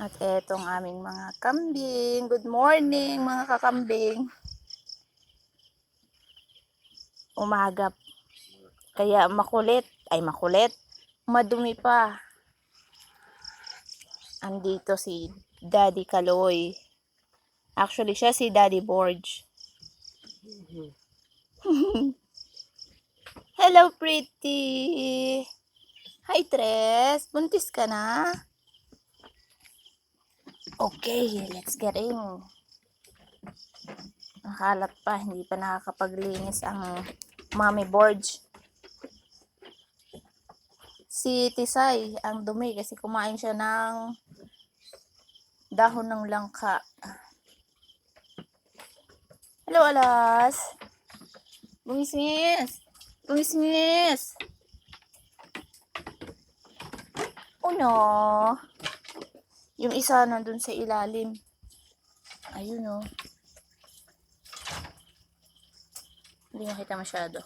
At etong aming mga kambing. Good morning mga kakambing. Umaga. Kaya makulit. Madumi pa. Andito si Daddy Kaloy. Actually siya si Daddy Borge. Hello pretty. Hi Tres. Buntis ka na? Okay, let's get in. Nakalat pa, hindi pa nakakapaglinis ang Mommy Borge. Si Tisay, ang dumi kasi kumain siya ng dahon ng langka. Hello, alas. Bumisnis. Bumisnis. Oh no. Yung isa nandun sa ilalim. Ayun oh. Hindi makita masyado.